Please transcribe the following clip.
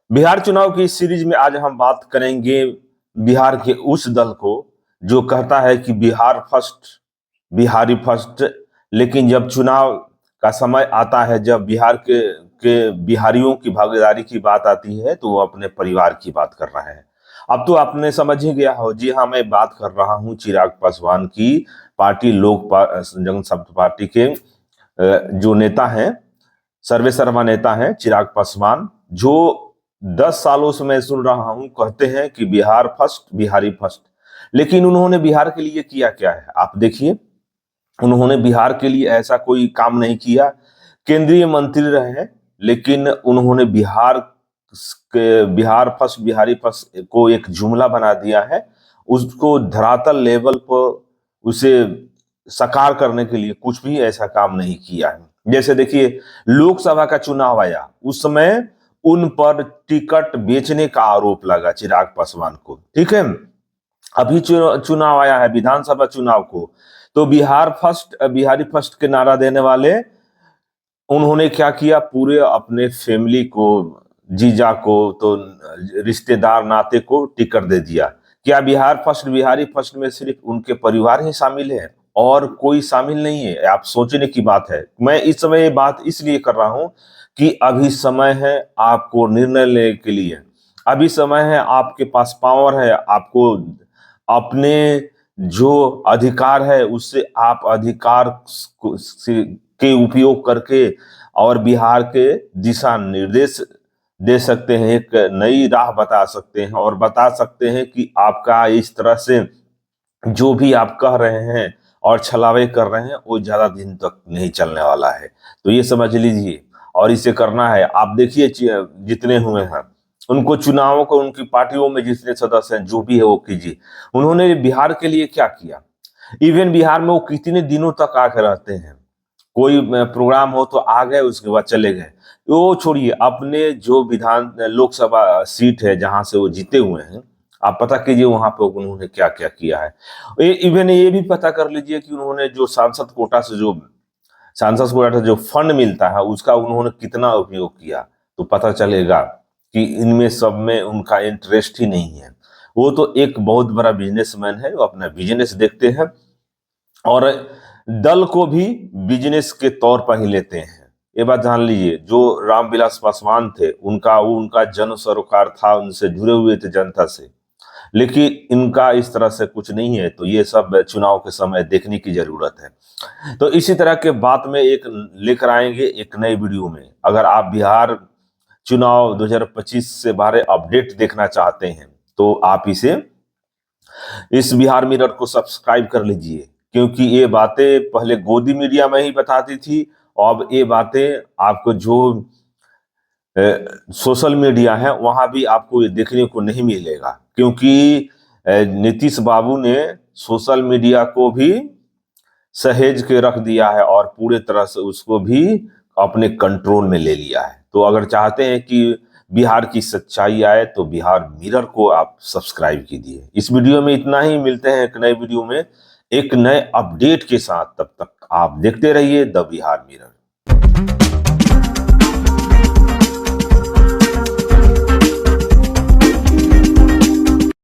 बिहार चुनाव की इस सीरीज में आज हम बात करेंगे बिहार के उस दल को जो कहता है कि बिहार फर्स्ट, बिहारी फर्स्ट, लेकिन जब चुनाव का समय आता है, जब बिहार के बिहारियों की भागीदारी की बात आती है, तो वो अपने परिवार की बात कर रहा है। अब तो आपने समझ ही गया हो, जी हाँ, मैं बात कर रहा हूँ चिराग पासवान की। पार्टी जनशक्ति पार्टी के जो नेता हैं, सर्वेसर्वा नेता हैं चिराग पासवान, जो 10 सालों से मैं सुन रहा हूं कहते हैं कि बिहार फर्स्ट, बिहारी फर्स्ट। लेकिन उन्होंने बिहार के लिए किया क्या है, आप देखिए। उन्होंने बिहार के लिए ऐसा कोई काम नहीं किया। केंद्रीय मंत्री रहे हैं, लेकिन उन्होंने बिहार फर्स्ट, बिहारी फर्स्ट को एक जुमला बना दिया है। उसको धरातल लेवल पर उसे साकार करने के लिए कुछ भी ऐसा काम नहीं किया है। जैसे देखिए, लोकसभा का चुनाव आया, उस समय उन पर टिकट बेचने का आरोप लगा चिराग पासवान को, ठीक है। अभी चुनाव आया है विधानसभा चुनाव को, तो बिहार फर्स्ट, बिहारी फर्स्ट के नारा देने वाले उन्होंने क्या किया, पूरे अपने फैमिली को, जीजा को, तो रिश्तेदार नाते को टिकट दे दिया। क्या बिहार फर्स्ट, बिहारी फर्स्ट में सिर्फ उनके परिवार ही शामिल है और कोई शामिल नहीं है? आप सोचने की बात है। मैं इस समय ये बात इसलिए कर रहा हूं कि अभी समय है आपको निर्णय लेने के लिए। अभी समय है, आपके पास पावर है, आपको अपने जो अधिकार है उससे आप अधिकार के उपयोग करके और बिहार के दिशा निर्देश दे सकते हैं, एक नई राह बता सकते हैं और बता सकते हैं कि आपका इस तरह से जो भी आप कह रहे हैं और छलावे कर रहे हैं वो ज्यादा दिन तक नहीं चलने वाला है। तो ये समझ लीजिए, और इसे करना है। आप देखिए जितने हुए हैं, उनको चुनावों को, उनकी पार्टियों में जितने सदस्य हैं, जो भी है वो कीजिए। उन्होंने बिहार के लिए क्या किया? इवन बिहार में वो कितने दिनों तक आकर रहते हैं, कोई प्रोग्राम हो तो आ गए, उसके बाद चले गए। वो छोड़िए, अपने जो लोकसभा सीट है जहां से वो जीते हुए हैं, आप पता कीजिए वहां पे उन्होंने क्या क्या किया है। इवन ये भी पता कर लीजिए कि उन्होंने जो सांसद कोटा से जो फंड मिलता है उसका उन्होंने कितना उपयोग किया। तो पता चलेगा कि इनमें सब में उनका इंटरेस्ट ही नहीं है। वो तो एक बहुत बड़ा बिजनेसमैन है, वो अपना बिजनेस देखते हैं और दल को भी बिजनेस के तौर पर ही लेते हैं। ये बात जान लीजिए, जो रामविलास पासवान थे, उनका जन सरोकार था, उनसे जुड़े हुए थे जनता से। लेकिन इनका इस तरह से कुछ नहीं है। तो ये सब चुनाव के समय देखने की जरूरत है। तो इसी तरह के बात में एक लेकर आएंगे एक नई वीडियो में। अगर आप बिहार चुनाव 2025 से बारे अपडेट देखना चाहते हैं तो आप इस बिहार मिरर को सब्सक्राइब कर लीजिए, क्योंकि ये बातें पहले गोदी मीडिया में ही बताती थी, अब ये बातें आपको जो सोशल मीडिया है वहां भी आपको ये देखने को नहीं मिलेगा। क्योंकि नीतीश बाबू ने सोशल मीडिया को भी सहेज के रख दिया है और पूरे तरह से उसको भी अपने कंट्रोल में ले लिया है। तो अगर चाहते हैं कि बिहार की सच्चाई आए तो बिहार मिरर को आप सब्सक्राइब कीजिए। इस वीडियो में इतना ही, मिलते हैं एक नए वीडियो में एक नए अपडेट के साथ। तब तक आप देखते रहिए द बिहार मिरर।